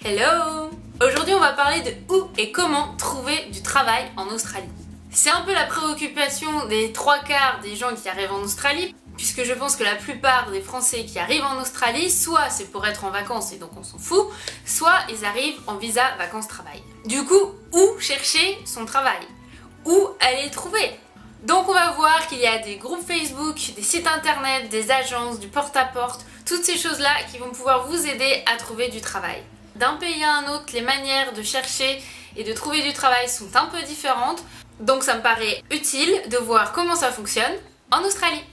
Hello! Aujourd'hui on va parler de où et comment trouver du travail en Australie. C'est un peu la préoccupation des 3/4 des gens qui arrivent en Australie, puisque je pense que la plupart des Français qui arrivent en Australie, soit c'est pour être en vacances et donc on s'en fout, soit ils arrivent en visa vacances-travail. Du coup, où chercher son travail? Où aller le trouver? Donc on va voir qu'il y a des groupes Facebook, des sites internet, des agences, du porte-à-porte, toutes ces choses-là qui vont pouvoir vous aider à trouver du travail. D'un pays à un autre, les manières de chercher et de trouver du travail sont un peu différentes, donc ça me paraît utile de voir comment ça fonctionne en Australie.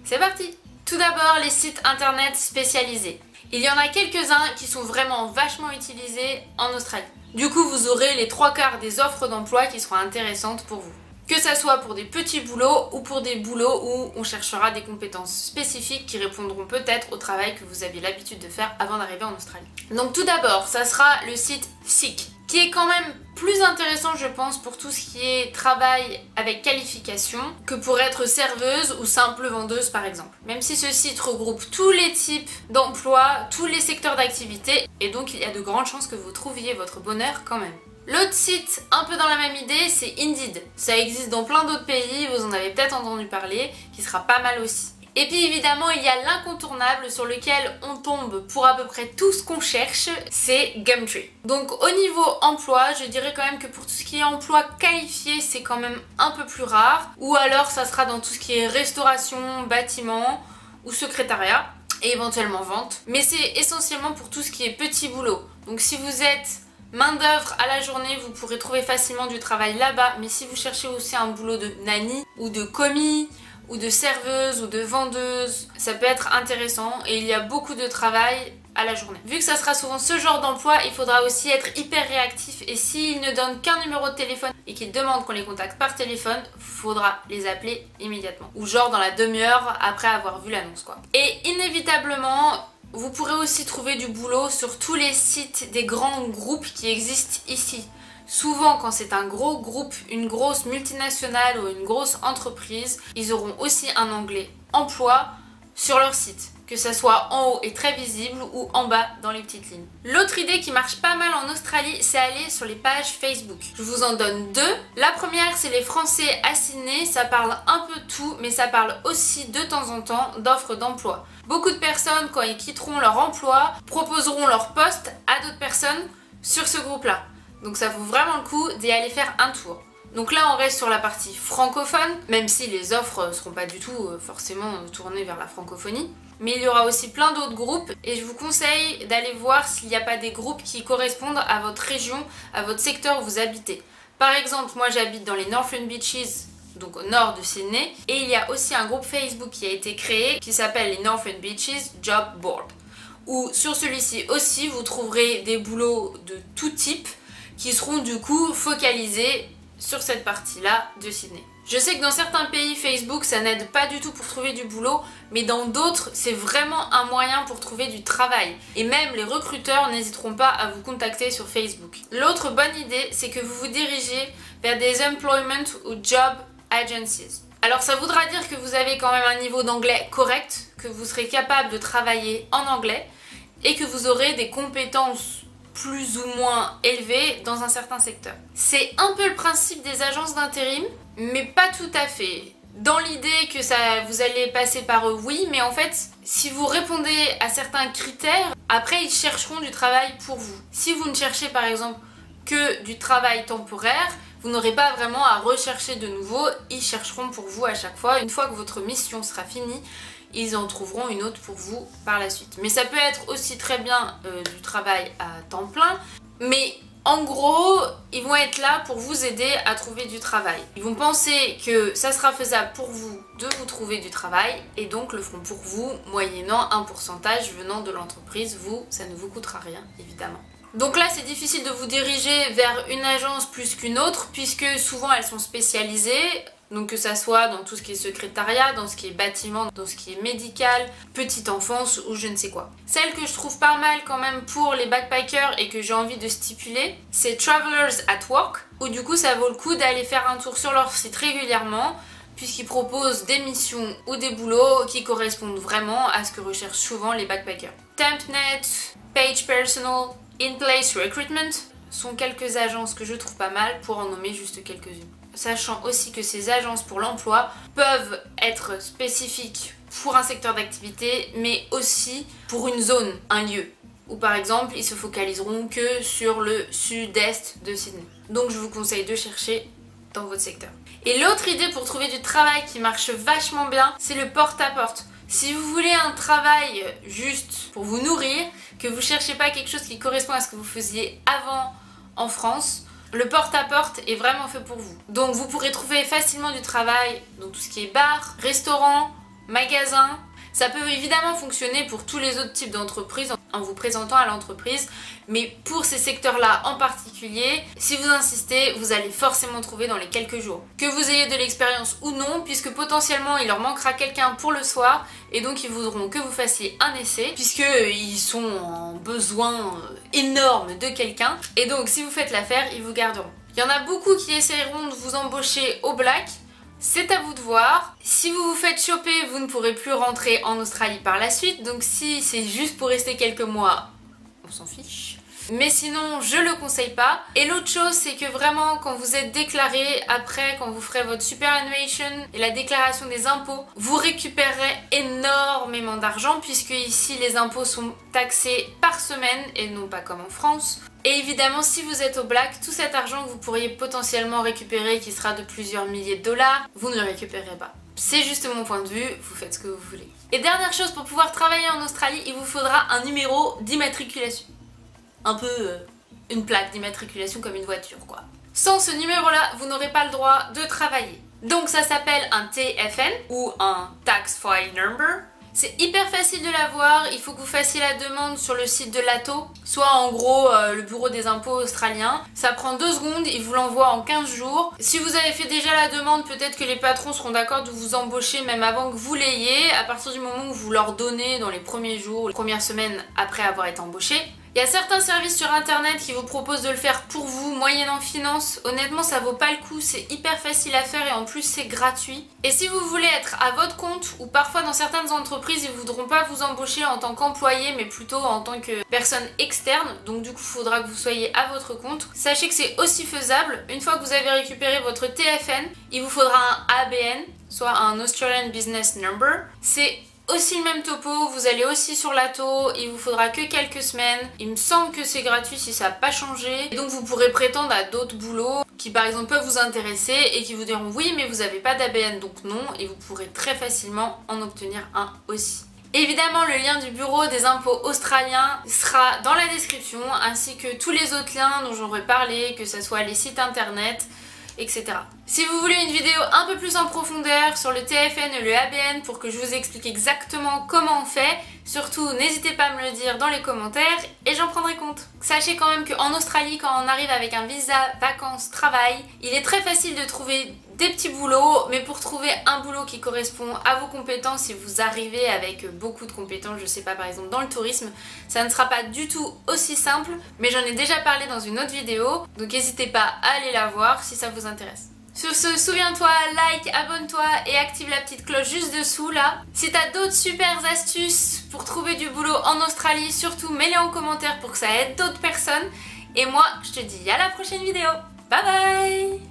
C'est parti! Tout d'abord, les sites internet spécialisés. Il y en a quelques-uns qui sont vraiment vachement utilisés en Australie. Du coup, vous aurez les 3/4 des offres d'emploi qui seront intéressantes pour vous. Que ça soit pour des petits boulots ou pour des boulots où on cherchera des compétences spécifiques qui répondront peut-être au travail que vous aviez l'habitude de faire avant d'arriver en Australie. Donc tout d'abord, ça sera le site Seek, qui est quand même plus intéressant je pense pour tout ce qui est travail avec qualification que pour être serveuse ou simple vendeuse par exemple. Même si ce site regroupe tous les types d'emplois, tous les secteurs d'activité, et donc il y a de grandes chances que vous trouviez votre bonheur quand même. L'autre site, un peu dans la même idée, c'est Indeed. Ça existe dans plein d'autres pays, vous en avez peut-être entendu parler, qui sera pas mal aussi. Et puis évidemment, il y a l'incontournable sur lequel on tombe pour à peu près tout ce qu'on cherche, c'est Gumtree. Donc au niveau emploi, je dirais quand même que pour tout ce qui est emploi qualifié, c'est quand même un peu plus rare. Ou alors ça sera dans tout ce qui est restauration, bâtiment ou secrétariat, et éventuellement vente. Mais c'est essentiellement pour tout ce qui est petit boulot. Donc si vous êtes main d'œuvre à la journée, vous pourrez trouver facilement du travail là-bas, mais si vous cherchez aussi un boulot de nanny ou de commis ou de serveuse ou de vendeuse, ça peut être intéressant et il y a beaucoup de travail à la journée. Vu que ça sera souvent ce genre d'emploi, il faudra aussi être hyper réactif et s'ils ne donnent qu'un numéro de téléphone et qu'ils demandent qu'on les contacte par téléphone, faudra les appeler immédiatement. Ou genre dans la demi-heure après avoir vu l'annonce quoi. Et inévitablement, vous pourrez aussi trouver du boulot sur tous les sites des grands groupes qui existent ici. Souvent quand c'est un gros groupe, une grosse multinationale ou une grosse entreprise, ils auront aussi un onglet emploi sur leur site. Que ça soit en haut et très visible ou en bas dans les petites lignes. L'autre idée qui marche pas mal en Australie, c'est aller sur les pages Facebook. Je vous en donne deux. La première, c'est les Français à Sydney. Ça parle un peu de tout, mais ça parle aussi de temps en temps d'offres d'emploi. Beaucoup de personnes, quand ils quitteront leur emploi, proposeront leur poste à d'autres personnes sur ce groupe-là. Donc ça vaut vraiment le coup d'y aller faire un tour. Donc là on reste sur la partie francophone, même si les offres ne seront pas du tout forcément tournées vers la francophonie. Mais il y aura aussi plein d'autres groupes et je vous conseille d'aller voir s'il n'y a pas des groupes qui correspondent à votre région, à votre secteur où vous habitez. Par exemple, moi j'habite dans les Northern Beaches, donc au nord de Sydney, et il y a aussi un groupe Facebook qui a été créé qui s'appelle les Northern Beaches Job Board. Où sur celui-ci aussi vous trouverez des boulots de tout type qui seront du coup focalisés sur cette partie-là de Sydney. Je sais que dans certains pays, Facebook, ça n'aide pas du tout pour trouver du boulot, mais dans d'autres, c'est vraiment un moyen pour trouver du travail. Et même les recruteurs n'hésiteront pas à vous contacter sur Facebook. L'autre bonne idée, c'est que vous vous dirigez vers des employment ou job agencies. Alors ça voudra dire que vous avez quand même un niveau d'anglais correct, que vous serez capable de travailler en anglais et que vous aurez des compétences plus ou moins élevées dans un certain secteur. C'est un peu le principe des agences d'intérim, mais pas tout à fait. Dans l'idée que vous allez passer par eux, oui, mais en fait, si vous répondez à certains critères, après ils chercheront du travail pour vous. Si vous ne cherchez par exemple que du travail temporaire, vous n'aurez pas vraiment à rechercher de nouveau, ils chercheront pour vous à chaque fois. Une fois que votre mission sera finie, ils en trouveront une autre pour vous par la suite. Mais ça peut être aussi très bien du travail à temps plein, mais en gros, ils vont être là pour vous aider à trouver du travail. Ils vont penser que ça sera faisable pour vous de vous trouver du travail et donc le feront pour vous moyennant un pourcentage venant de l'entreprise. Vous, ça ne vous coûtera rien évidemment. Donc là c'est difficile de vous diriger vers une agence plus qu'une autre puisque souvent elles sont spécialisées. Donc que ça soit dans tout ce qui est secrétariat, dans ce qui est bâtiment, dans ce qui est médical, petite enfance ou je ne sais quoi. Celle que je trouve pas mal quand même pour les backpackers et que j'ai envie de stipuler, c'est Travelers at Work, où du coup ça vaut le coup d'aller faire un tour sur leur site régulièrement puisqu'ils proposent des missions ou des boulots qui correspondent vraiment à ce que recherchent souvent les backpackers. Tempnet, Page Personal, In-Place Recruitment sont quelques agences que je trouve pas mal pour en nommer juste quelques-unes. Sachant aussi que ces agences pour l'emploi peuvent être spécifiques pour un secteur d'activité, mais aussi pour une zone, un lieu. Ou par exemple, ils se focaliseront que sur le sud-est de Sydney. Donc je vous conseille de chercher dans votre secteur. Et l'autre idée pour trouver du travail qui marche vachement bien, c'est le porte-à-porte. Si vous voulez un travail juste pour vous nourrir, que vous cherchez pas quelque chose qui correspond à ce que vous faisiez avant en France, le porte-à-porte est vraiment fait pour vous. Donc vous pourrez trouver facilement du travail dans tout ce qui est bar, restaurant, magasin. Ça peut évidemment fonctionner pour tous les autres types d'entreprises en vous présentant à l'entreprise, mais pour ces secteurs-là en particulier, si vous insistez, vous allez forcément trouver dans les quelques jours. Que vous ayez de l'expérience ou non, puisque potentiellement il leur manquera quelqu'un pour le soir, et donc ils voudront que vous fassiez un essai, puisqu'ils sont en besoin énorme de quelqu'un, et donc si vous faites l'affaire, ils vous garderont. Il y en a beaucoup qui essaieront de vous embaucher au black. C'est à vous de voir. Si vous vous faites choper, vous ne pourrez plus rentrer en Australie par la suite. Donc si c'est juste pour rester quelques mois, on s'en fiche. Mais sinon, je le conseille pas. Et l'autre chose, c'est que vraiment, quand vous êtes déclaré, après, quand vous ferez votre superannuation et la déclaration des impôts, vous récupérerez énormément d'argent puisque ici, les impôts sont taxés par semaine et non pas comme en France. Et évidemment, si vous êtes au black, tout cet argent que vous pourriez potentiellement récupérer, qui sera de plusieurs milliers de dollars, vous ne le récupérez pas. C'est juste mon point de vue, vous faites ce que vous voulez. Et dernière chose, pour pouvoir travailler en Australie, il vous faudra un numéro d'immatriculation. Un peu une plaque d'immatriculation comme une voiture, quoi. Sans ce numéro-là, vous n'aurez pas le droit de travailler. Donc ça s'appelle un TFN ou un Tax File Number. C'est hyper facile de l'avoir, il faut que vous fassiez la demande sur le site de l'ATO, soit en gros le bureau des impôts australien. Ça prend 2 secondes, ils vous l'envoient en 15 jours. Si vous avez fait déjà la demande, peut-être que les patrons seront d'accord de vous embaucher même avant que vous l'ayez, à partir du moment où vous leur donnez dans les premiers jours, les premières semaines après avoir été embauché. Il y a certains services sur internet qui vous proposent de le faire pour vous, moyennant finance. Honnêtement, ça vaut pas le coup, c'est hyper facile à faire et en plus c'est gratuit. Et si vous voulez être à votre compte, ou parfois dans certaines entreprises, ils voudront pas vous embaucher en tant qu'employé, mais plutôt en tant que personne externe, donc du coup il faudra que vous soyez à votre compte. Sachez que c'est aussi faisable. Une fois que vous avez récupéré votre TFN, il vous faudra un ABN, soit un Australian Business Number. C'est aussi le même topo, vous allez aussi sur l'ATO, il vous faudra que quelques semaines. Il me semble que c'est gratuit si ça n'a pas changé. Et donc vous pourrez prétendre à d'autres boulots qui par exemple peuvent vous intéresser et qui vous diront oui mais vous n'avez pas d'ABN donc non, et vous pourrez très facilement en obtenir un aussi. Évidemment, le lien du bureau des impôts australiens sera dans la description, ainsi que tous les autres liens dont j'aurais parlé, que ce soit les sites internet, etc. Si vous voulez une vidéo un peu plus en profondeur sur le TFN et le ABN pour que je vous explique exactement comment on fait, surtout n'hésitez pas à me le dire dans les commentaires et j'en prendrai compte. Sachez quand même qu'en Australie, quand on arrive avec un visa vacances travail, il est très facile de trouver des petits boulots, mais pour trouver un boulot qui correspond à vos compétences, si vous arrivez avec beaucoup de compétences, je sais pas, par exemple dans le tourisme, ça ne sera pas du tout aussi simple, mais j'en ai déjà parlé dans une autre vidéo, donc n'hésitez pas à aller la voir si ça vous intéresse. Sur ce, souviens-toi, like, abonne-toi et active la petite cloche juste dessous là. Si t'as d'autres super astuces pour trouver du boulot en Australie, surtout mets-les en commentaire pour que ça aide d'autres personnes. Et moi, je te dis à la prochaine vidéo. Bye bye!